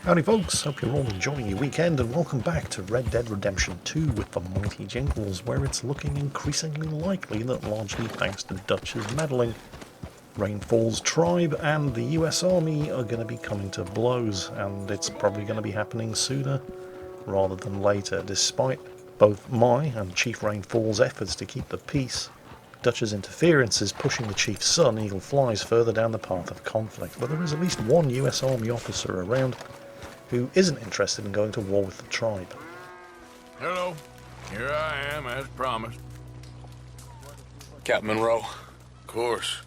Howdy folks, hope you're all enjoying your weekend and welcome back to Red Dead Redemption 2 with the mighty Jingles, where it's looking increasingly likely that, largely thanks to Dutch's meddling, Rainfall's tribe and the US Army are going to be coming to blows, and it's probably going to be happening sooner rather than later. Despite both my and Chief Rainfall's efforts to keep the peace, Dutch's interference is pushing the Chief's son, Eagle Flies, further down the path of conflict, but there is at least one US Army officer around who isn't interested in going to war with the tribe. Hello. Here I am, as promised. Captain Monroe. Of course.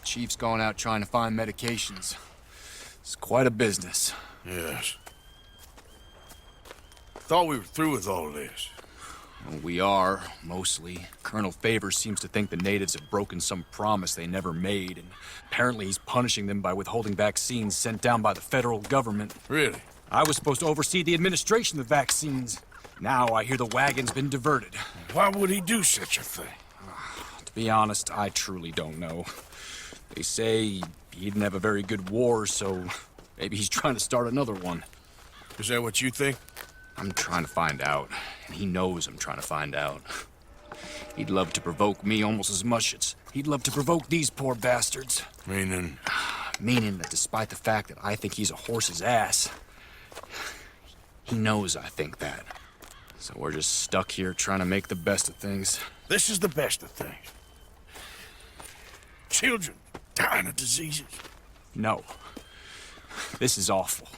Chief's gone out trying to find medications. It's quite a business. Yes. Thought we were through with all this. Well, we are, mostly. Colonel Favors seems to think the natives have broken some promise they never made, and apparently he's punishing them by withholding vaccines sent down by the federal government. Really? I was supposed to oversee the administration of the vaccines. Now I hear the wagon's been diverted. Why would he do such a thing? To be honest, I truly don't know. They say he didn't have a very good war, so maybe he's trying to start another one. Is that what you think? I'm trying to find out, and he knows I'm trying to find out. He'd love to provoke me almost as much as he'd love to provoke these poor bastards. Meaning? Meaning that despite the fact that I think he's a horse's ass, he knows I think that. So we're just stuck here trying to make the best of things. This is the best of things. Children dying of diseases. No. This is awful.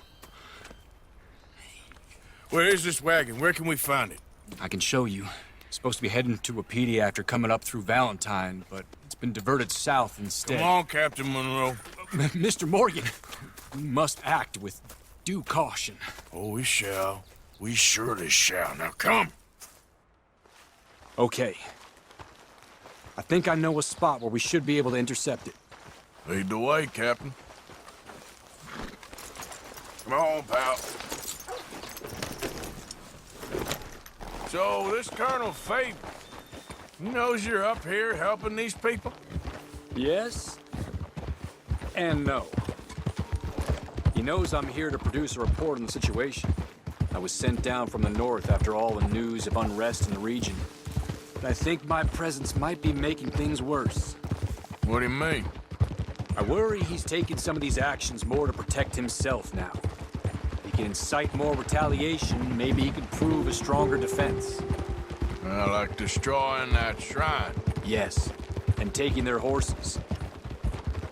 Where is this wagon? Where can we find it? I can show you. Supposed to be heading to Wapiti after coming up through Valentine, but it's been diverted south instead. Come on, Captain Monroe. Mr. Morgan, we must act with due caution. Oh, we shall. We surely shall. Now come. Okay. I think I know a spot where we should be able to intercept it. Lead the way, Captain. Come on, pal. So, this Colonel Favors, he knows you're up here helping these people? Yes and no. He knows I'm here to produce a report on the situation. I was sent down from the north after all the news of unrest in the region. But I think my presence might be making things worse. What do you mean? I worry he's taking some of these actions more to protect himself now. If he can incite more retaliation, maybe he could prove a stronger defense. Like destroying that shrine. Yes, and taking their horses.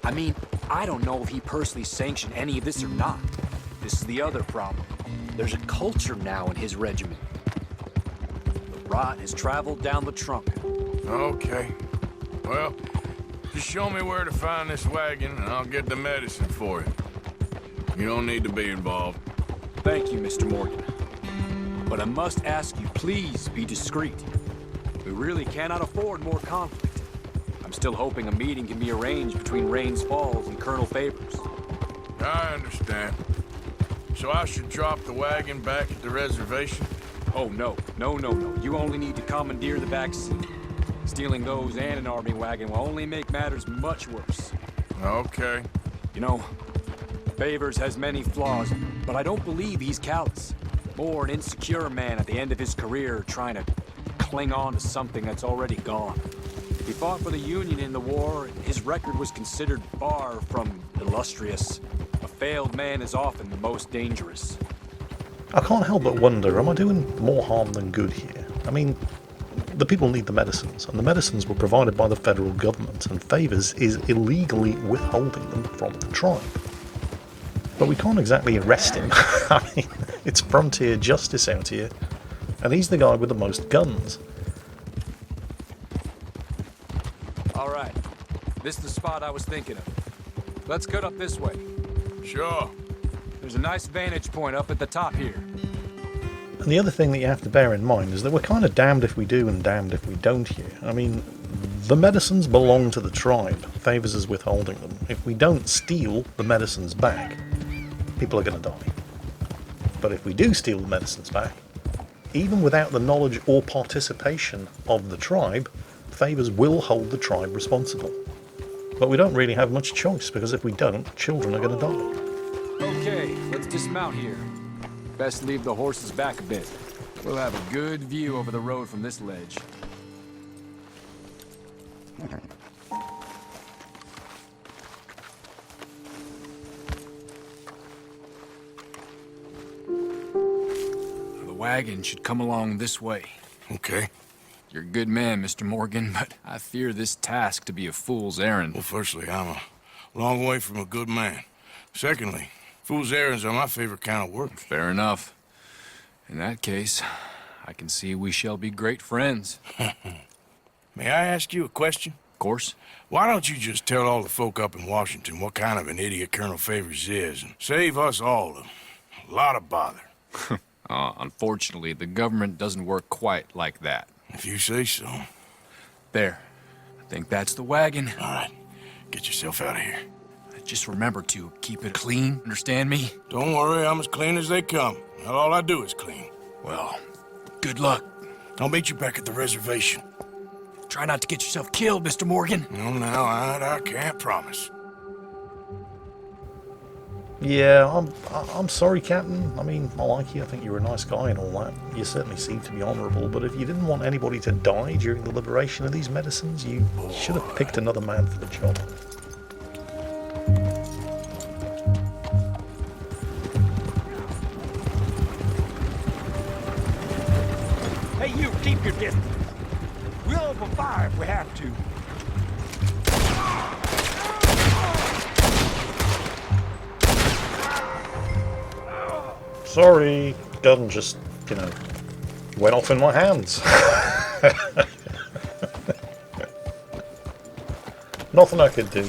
I mean, I don't know if he personally sanctioned any of this or not. This is the other problem. There's a culture now in his regiment. The rot has traveled down the trunk. Okay. Well, just show me where to find this wagon and I'll get the medicine for you. You don't need to be involved. Thank you, Mr. Morgan. But I must ask you, please be discreet. We really cannot afford more conflict. I'm still hoping a meeting can be arranged between Rains Falls and Colonel Favors. I understand. So I should drop the wagon back at the reservation? Oh, no. No. You only need to commandeer the vaccine. Stealing those and an army wagon will only make matters much worse. Okay. You know, Favors has many flaws, but I don't believe he's callous. More an insecure man at the end of his career trying to cling on to something that's already gone. He fought for the Union in the war, and his record was considered far from illustrious. A failed man is often the most dangerous. I can't help but wonder, am I doing more harm than good here? I mean, the people need the medicines, and the medicines were provided by the federal government, and Favors is illegally withholding them from the tribe. But we can't exactly arrest him. I mean, it's frontier justice out here, and he's the guy with the most guns. All right, this is the spot I was thinking of. Let's cut up this way. Sure. There's a nice vantage point up at the top here. And the other thing that you have to bear in mind is that we're kind of damned if we do and damned if we don't here. I mean, the medicines belong to the tribe. Favors is withholding them. If we don't steal the medicines back, people are going to die. But if we do steal the medicines back, even without the knowledge or participation of the tribe, Favors will hold the tribe responsible. But we don't really have much choice, because if we don't, children are going to die. Okay, let's dismount here. Best leave the horses back a bit. We'll have a good view over the road from this ledge. The wagon should come along this way. Okay. You're a good man, Mr. Morgan, but I fear this task to be a fool's errand. Well, firstly, I'm a long way from a good man. Secondly, fool's errands are my favorite kind of work. Fair enough. In that case, I can see we shall be great friends. May I ask you a question? Of course. Why don't you just tell all the folk up in Washington what kind of an idiot Colonel Favors is and save us all a lot of bother? Unfortunately, the government doesn't work quite like that. If you say so. There. I think that's the wagon. All right, get yourself out of here. Just remember to keep it clean, understand me? Don't worry, I'm as clean as they come. Not all I do is clean. Well, good luck. I'll meet you back at the reservation. Try not to get yourself killed, Mr. Morgan. No, now, I can't promise. Yeah, I'm sorry, Captain. I mean, I like you. I think you're a nice guy and all that. You certainly seem to be honourable, but if you didn't want anybody to die during the liberation of these medicines, you should have picked another man for the job. Hey, you, keep your distance. We'll open fire if we have to. Sorry, gun just, went off in my hands. Nothing I could do.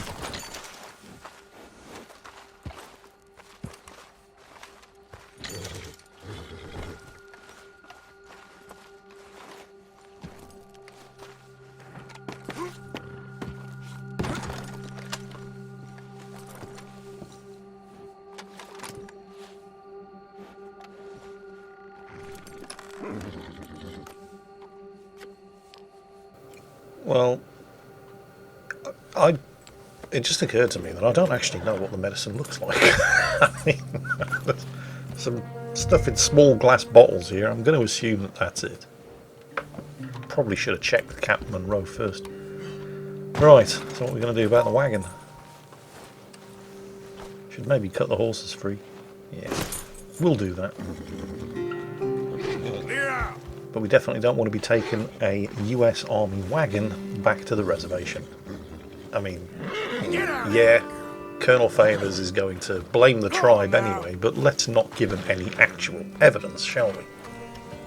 Well, it just occurred to me that I don't actually know what the medicine looks like. I mean, there's some stuff in small glass bottles here. I'm going to assume that that's it. Probably should have checked with Captain Monroe first. Right, so what are we going to do about the wagon? Should maybe cut the horses free. Yeah, we'll do that. But we definitely don't want to be taking a US Army wagon back to the reservation. I mean, yeah, Colonel Favors is going to blame the tribe anyway, but let's not give him any actual evidence, shall we?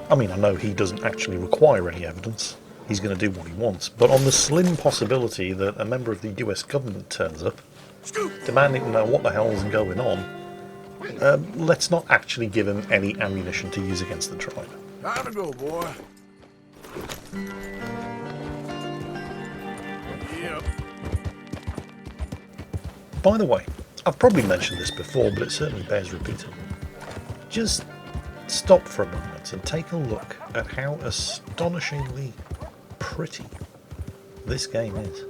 I mean, I know he doesn't actually require any evidence. He's going to do what he wants. But on the slim possibility that a member of the US government turns up, demanding to know what the hell's going on, let's not actually give him any ammunition to use against the tribe. Time to go, boy. Yep. By the way, I've probably mentioned this before, but it certainly bears repeating. Just stop for a moment and take a look at how astonishingly pretty this game is.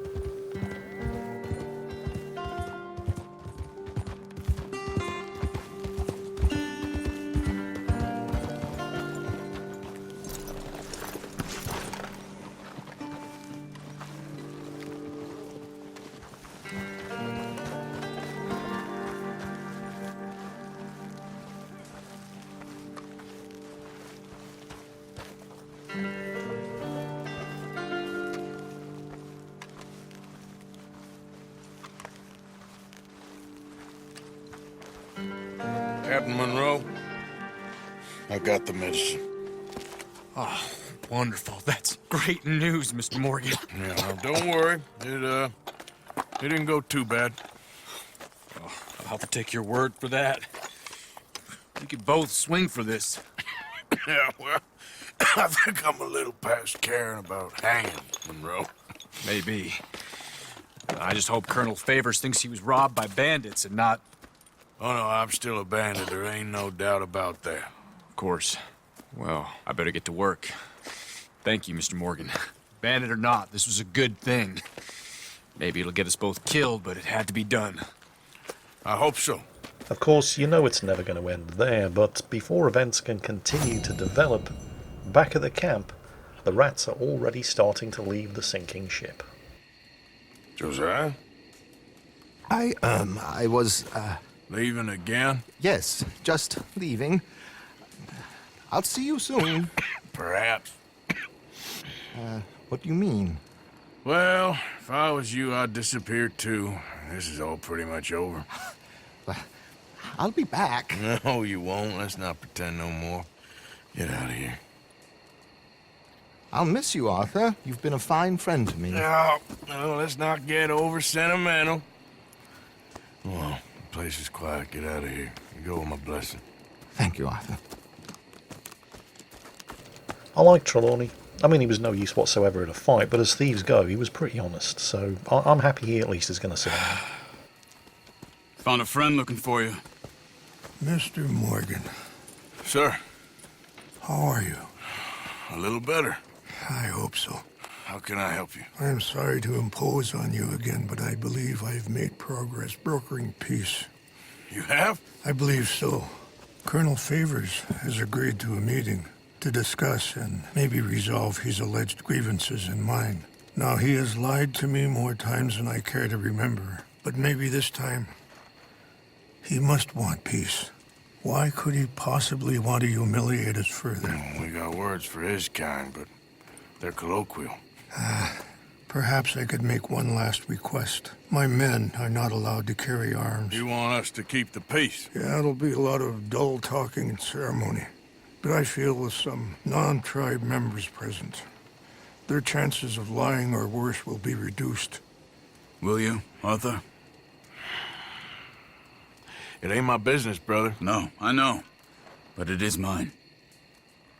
Captain Monroe, I got the medicine. Oh, wonderful. That's great news, Mr. Morgan. Yeah, now, don't worry. It didn't go too bad. Oh, I'll have to take your word for that. We could both swing for this. Yeah, well, I think I'm a little past caring about hanging, Monroe. Maybe. I just hope Colonel Favors thinks he was robbed by bandits and not... Oh, no, I'm still a bandit. There ain't no doubt about that. Of course. Well, I better get to work. Thank you, Mr. Morgan. Bandit or not, this was a good thing. Maybe it'll get us both killed, but it had to be done. I hope so. Of course, you know it's never going to end there, but before events can continue to develop, back at the camp, the rats are already starting to leave the sinking ship. Josiah? I was, Leaving again? yes, just leaving. I'll see you soon. Perhaps. What do you mean? Well, if I was you, I'd disappear too. This is all pretty much over. I'll be back. No, you won't. Let's not pretend no more. Get out of here. I'll miss you, Arthur. You've been a fine friend to me. No, let's not get over sentimental. Well, the place is quiet. Get out of here. You go with my blessing. Thank you, Arthur. I like Trelawney. I mean, he was no use whatsoever in a fight, but as thieves go, he was pretty honest, so I'm happy he at least is going to sit down. Found a friend looking for you. Mr. Morgan, Sir, how are you? a little better. I hope so. How can I help you? I'm sorry to impose on you again, but I believe I've made progress brokering peace. You have? I believe so. Colonel Favors has agreed to a meeting to discuss and maybe resolve his alleged grievances and mine. Now, he has lied to me more times than I care to remember, but maybe this time he must want peace. Why could he possibly want to humiliate us further? We got words for his kind, but they're colloquial. Perhaps I could make one last request. My men are not allowed to carry arms. You want us to keep the peace? Yeah, it'll be a lot of dull talking and ceremony. But I feel with some non-tribe members present, their chances of lying or worse will be reduced. Will you, Arthur? It ain't my business, brother. No, I know. But it is mine.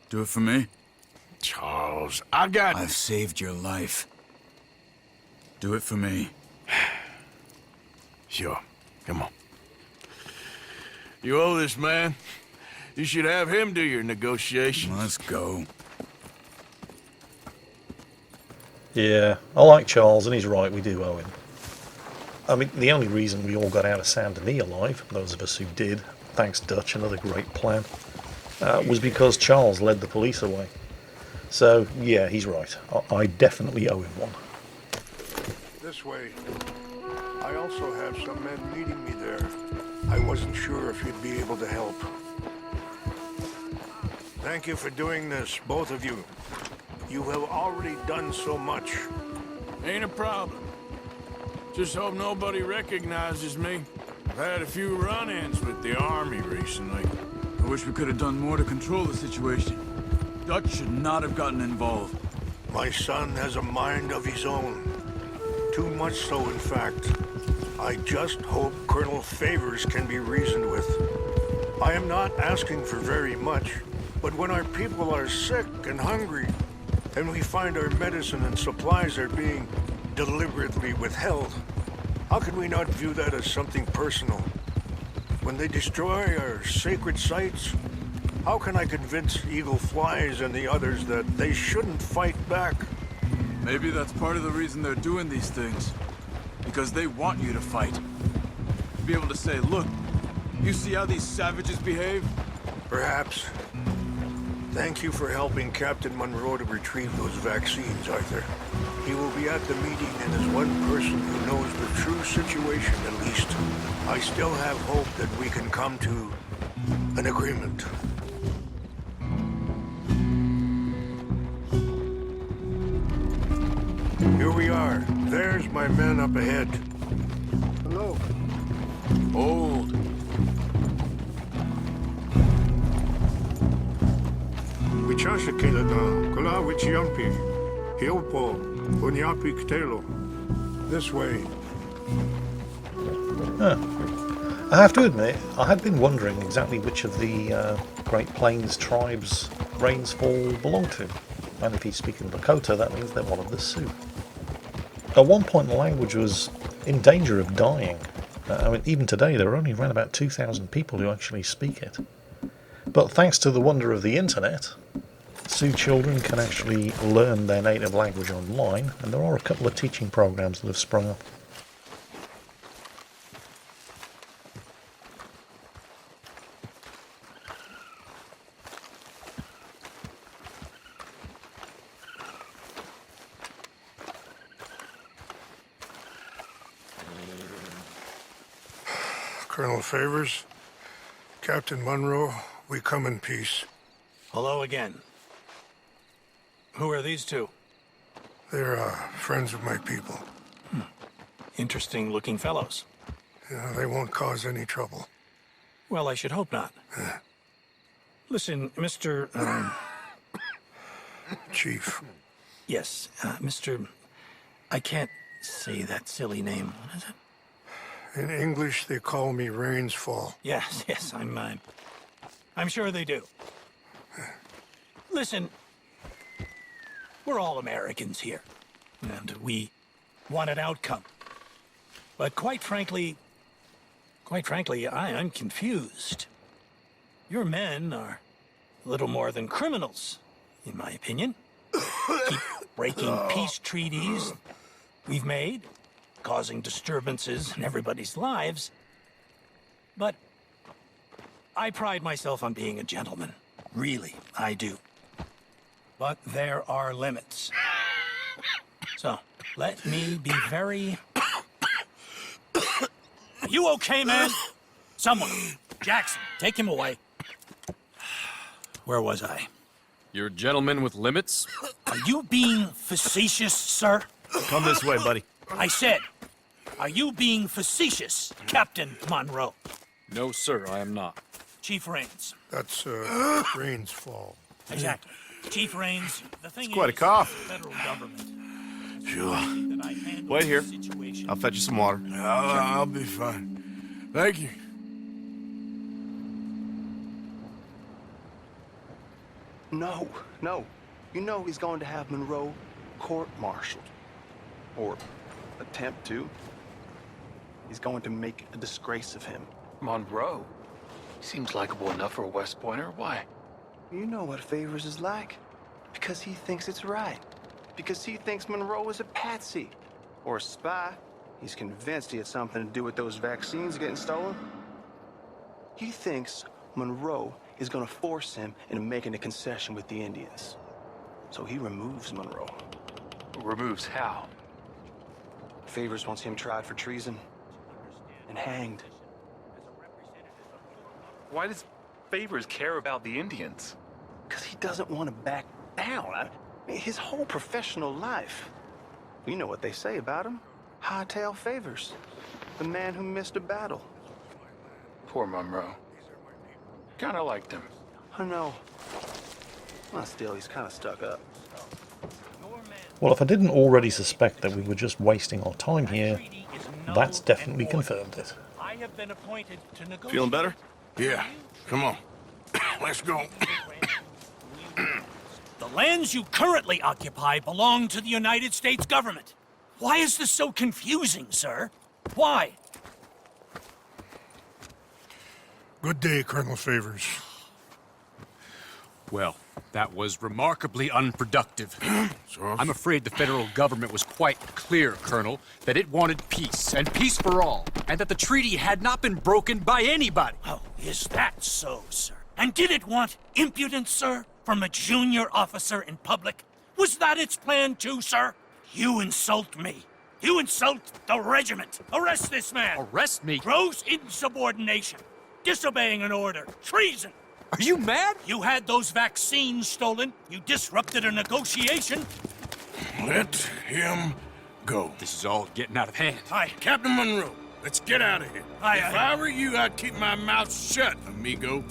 Do it for me? Charles, I've saved your life. Do it for me. Sure. Come on. You owe this man. You should have him do your negotiations. Let's go. Yeah, I like Charles, and he's right, we do owe him. I mean, the only reason we all got out of Saint Denis alive, those of us who did, thanks Dutch, another great plan, was because Charles led the police away. So, yeah, he's right. I definitely owe him one. This way. I also have some men meeting me there. I wasn't sure if you'd be able to help. Thank you for doing this, both of you. You have already done so much. Ain't a problem. Just hope nobody recognizes me. I've had a few run-ins with the army recently. I wish we could have done more to control the situation. Dutch should not have gotten involved. My son has a mind of his own. Too much so, in fact. I just hope Colonel Favors can be reasoned with. I am not asking for very much, but when our people are sick and hungry, and we find our medicine and supplies are being deliberately withheld, how can we not view that as something personal? When they destroy our sacred sites, how can I convince Eagle Flies and the others that they shouldn't fight back? Maybe that's part of the reason they're doing these things. Because they want you to fight. To be able to say, look, you see how these savages behave? Perhaps. Thank you for helping Captain Monroe to retrieve those vaccines, Arthur. He will be at the meeting and is one person who knows the true situation, at least. I still have hope that we can come to an agreement. Here we are. There's my men up ahead. Hello. Hold. Wichasha Kelada, Kula Wichiampi, Hilpo, Bunyapi Ktelo. This way. I have to admit, I had been wondering exactly which of the Great Plains tribes Rains Fall belonged to. And if he's speaking Lakota, that means they're one of the Sioux. At one point, the language was in danger of dying. I mean, even today, there are only around about 2,000 people who actually speak it. But thanks to the wonder of the internet, Sioux children can actually learn their native language online, and there are a couple of teaching programs that have sprung up. Colonel Favors, Captain Monroe, we come in peace. Hello again. Who are these two? They're friends of my people. Interesting looking fellows. Yeah, they won't cause any trouble. Well, I should hope not. Listen, Mr. Chief. Yes, Mr. I can't say that silly name. What is it? In English, they call me Rain's Fall. Yes, yes, I'm sure they do. Listen, we're all Americans here, and we want an outcome. But quite frankly, I'm confused. Your men are a little more than criminals, in my opinion. Keep breaking peace treaties we've made, causing disturbances in everybody's lives. But I pride myself on being a gentleman. Really, I do. But there are limits. So, let me be very... Are you okay, man? Someone. Jackson, take him away. Where was I? You're a gentleman with limits? Are you being facetious, sir? Come this way, buddy. I said, are you being facetious, Captain Monroe? No, sir, I am not. Chief Rains. That's Rain's Fall. Exactly. Chief Rains, the thing It's quite a is, cough. the federal government. Sure. that I handle Wait here. the situation. I'll fetch you some water. I'll be fine. Thank you. No, no. You know he's going to have Monroe court-martialed. Or attempt to. He's going to make a disgrace of him. Monroe? Seems likable enough for a West Pointer. Why? You know what Favors is like. Because he thinks it's right. Because he thinks Monroe is a patsy. Or a spy. He's convinced he had something to do with those vaccines getting stolen. He thinks Monroe is gonna force him into making a concession with the Indians. So he removes Monroe. Removes how? Favors wants him tried for treason and hanged. Why does Favors care about the Indians? Because he doesn't want to back down. I mean, his whole professional life. You know what they say about him. Hightail Favors. The man who missed a battle. Poor Monroe. Kinda liked him. I know. Well, still, he's kind of stuck up. Well, if I didn't already suspect that we were just wasting our time here, that's definitely confirmed it. I have been appointed to negotiate. Feeling better? Yeah, come on. Let's go. The lands you currently occupy belong to the United States government. Why is this so confusing, sir? Why? Good day, Colonel Favors. Well, that was remarkably unproductive. I'm afraid the federal government was quite clear, Colonel, that it wanted peace, and peace for all, and that the treaty had not been broken by anybody. Oh, is that so, sir? And did it want impudence, sir, from a junior officer in public? Was that its plan too, sir? You insult me. You insult the regiment. Arrest this man. Arrest me? Gross insubordination. Disobeying an order. Treason. Are you mad? You had those vaccines stolen. You disrupted a negotiation. Let him go. This is all getting out of hand. Captain Monroe, let's get out of here. If I were you, I'd keep my mouth shut, amigo.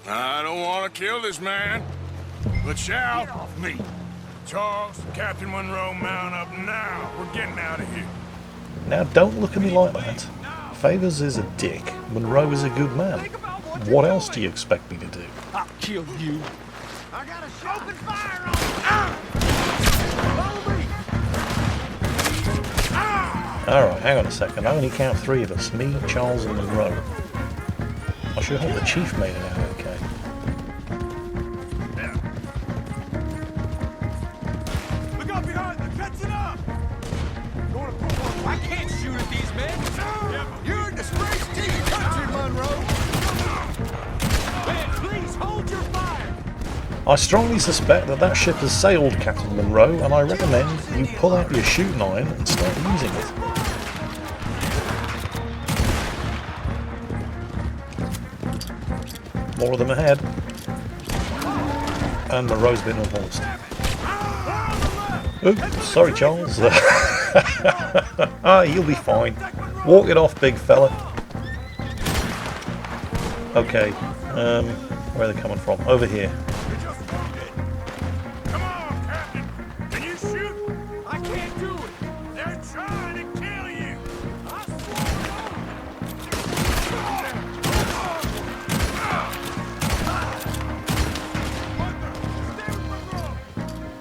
I don't want to kill this man, but shall. Get off me. Charles, Captain Monroe, mount up now. We're getting out of here. Now, don't look at me like that. Favors is a dick. Monroe is a good man. What else do you expect me to do? I'll kill you. I got a shot. Open fire on him! Alright, hang on a second. I only count 3 of us. Me, Charles, and Monroe. I should hope the chief made it out okay. Look up behind them. Catching up. I can't shoot at these men. You're a disgrace to your country, Monroe. Man, please hold your fire. I strongly suspect that that ship has sailed, Captain Monroe, and I recommend you pull out your shooting iron and start using it. more of them ahead. And Monroe's been unhorsed. Oops, sorry, Charles. You'll be fine. Walk it off, big fella. Okay, where are they coming from? Over here. Come on, Captain! Can you shoot? I can't do it! They're trying to kill you! I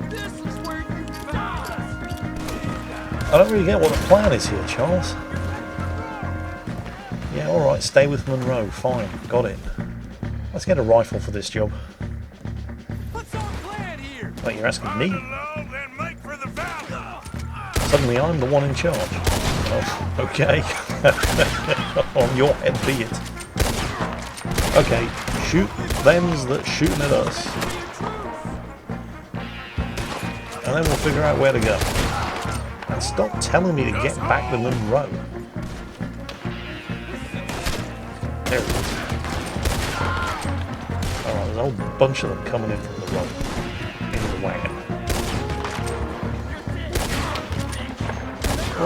This is where you die! I don't really get what the plan is here, Charles. Yeah, alright, stay with Monroe. Fine, got it. Let's get a rifle for this job. What's our plan here? Wait, you're asking me? low, then make for the valley! Suddenly I'm the one in charge. Oh, okay. On your head be it. Okay, shoot them's that's shooting at us. And then we'll figure out where to go. And stop telling me to get back to Monroe. There it is. Alright, there's a whole bunch of them coming in from the road. Into the wagon.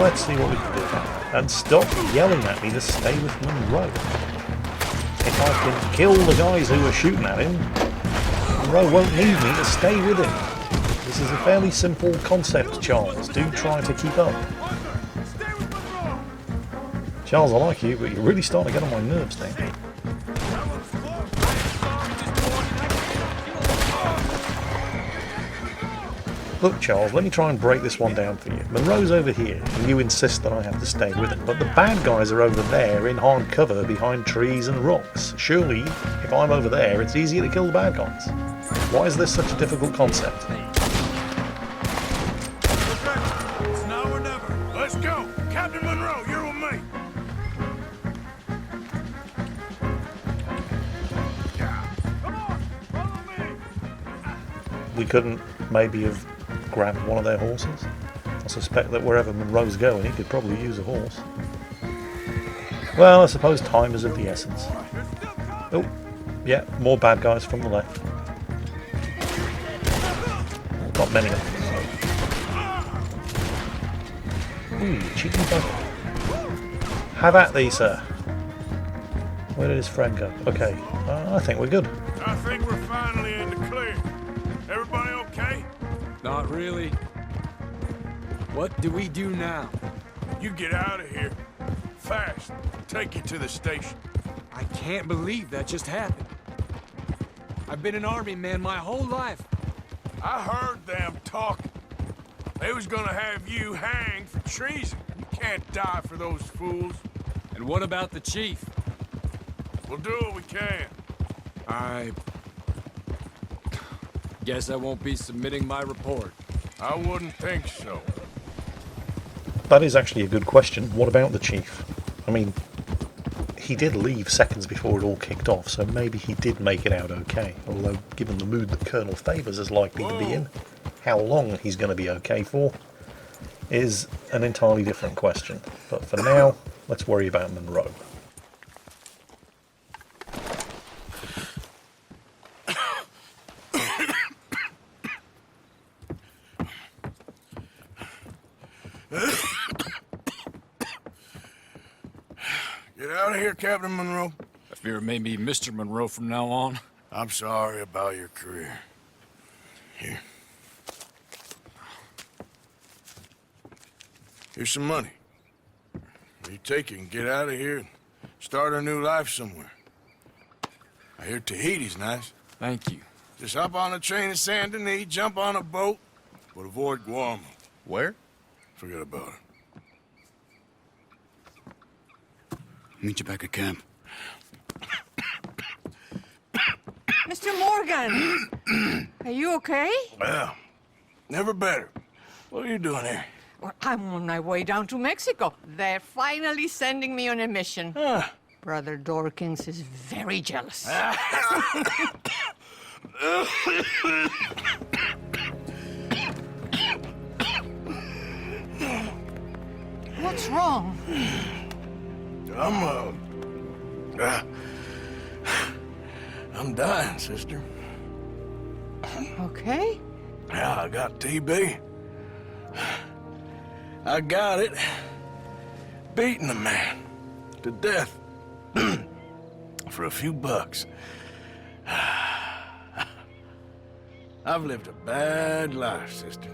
Let's see what we can do. And stop yelling at me to stay with Monroe. If I can kill the guys who are shooting at him, Monroe won't need me to stay with him. This is a fairly simple concept, Charles. Do try to keep up. Charles, I like you, but you're really starting to get on my nerves now. Look, Charles, let me try and break this one down for you. Monroe's over here, and you insist that I have to stay with him, but the bad guys are over there in hard cover behind trees and rocks. Surely, if I'm over there, it's easier to kill the bad guys. Why is this such a difficult concept? It's now or never. Let's go! Captain Monroe, you're with me! Come on, follow me! We couldn't maybe have grabbed one of their horses? I suspect that wherever Monroe's going, he could probably use a horse. Well, I suppose time is of the essence. Oh, yeah, more bad guys from the left. Not many of them. Ooh, cheeky bugger. Have at thee, sir. Where did his friend go? Okay, I think we're good. I think we're finally in the clear. Everybody okay? Not really. What do we do now? You get out of here. Fast. Take you to the station. I can't believe that just happened. I've been an army man my whole life. I heard them talking. They was gonna have you hanged for treason. You can't die for those fools. And what about the chief? We'll do what we can. I guess I won't be submitting my report. I wouldn't think so. That is actually a good question. What about the chief? I mean, he did leave seconds before it all kicked off, so maybe he did make it out okay. Although, given the mood that Colonel Favors is likely to be in, how long he's going to be okay for is an entirely different question. But for now, let's worry about Monroe. Get out of here, Captain Monroe. I fear it may be Mr. Monroe from now on. I'm sorry about your career. Here. Here's some money. You take it and get out of here and start a new life somewhere. I hear Tahiti's nice. Thank you. Just hop on a train to Saint Denis, jump on a boat, but avoid Guam. Where? Forget about it. Meet you back at camp. Mr. Morgan! Are you okay? Well, never better. What are you doing here? Well, I'm on my way down to Mexico. They're finally sending me on a mission. Brother Dorkins is very jealous. What's wrong? I'm dying, sister. Okay? Yeah, I got TB. I got it. Beating a man to death for a few bucks. I've lived a bad life, sister.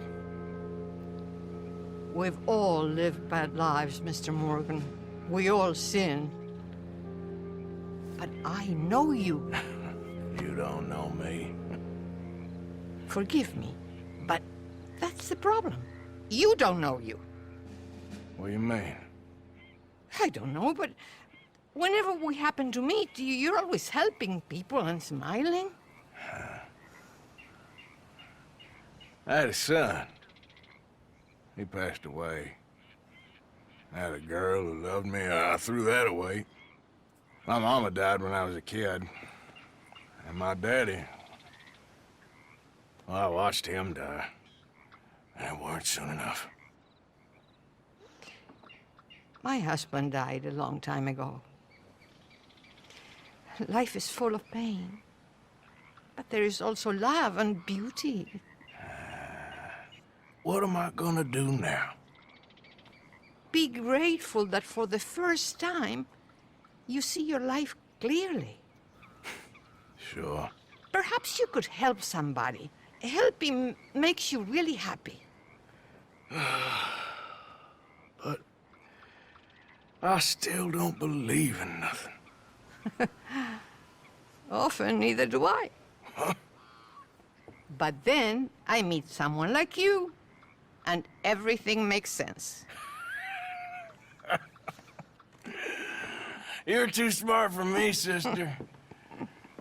We've all lived bad lives, Mr. Morgan. We all sin. But I know you. You don't know me. Forgive me, but that's the problem. You don't know you. What do you mean? I don't know, but whenever we happen to meet, you're always helping people and smiling. I had a son. He passed away. I had a girl who loved me. I threw that away. My mama died when I was a kid. And my daddy... Well, I watched him die. And it weren't soon enough. My husband died a long time ago. Life is full of pain. But there is also love and beauty. What am I gonna do now? Be grateful that for the first time, you see your life clearly. Sure. Perhaps you could help somebody. Helping makes you really happy. But I still don't believe in nothing. Often, neither do I. Huh? But then I meet someone like you, and everything makes sense. You're too smart for me, sister.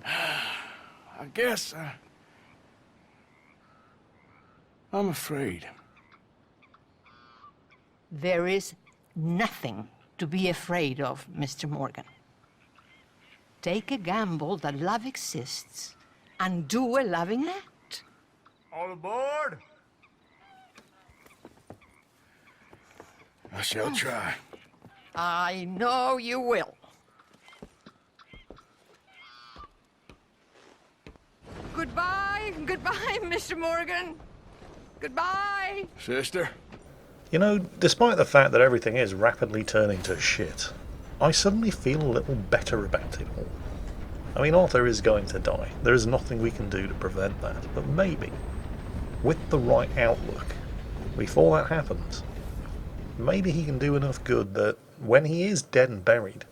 I guess I'm afraid. There is nothing to be afraid of, Mr. Morgan. Take a gamble that love exists and do a loving act. All aboard? I shall try. I know you will. Goodbye, goodbye, Mr. Morgan. Goodbye. Sister? You know, despite the fact that everything is rapidly turning to shit, I suddenly feel a little better about it all. I mean, Arthur is going to die. There is nothing we can do to prevent that. But maybe, with the right outlook, before that happens, maybe he can do enough good that when he is dead and buried,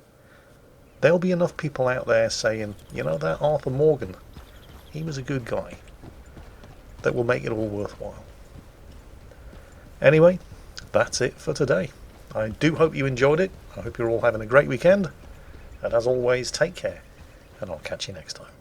there'll be enough people out there saying, you know, that Arthur Morgan, he was a good guy, that will make it all worthwhile. Anyway, that's it for today. I do hope you enjoyed it. I hope you're all having a great weekend. And as always, take care. And I'll catch you next time.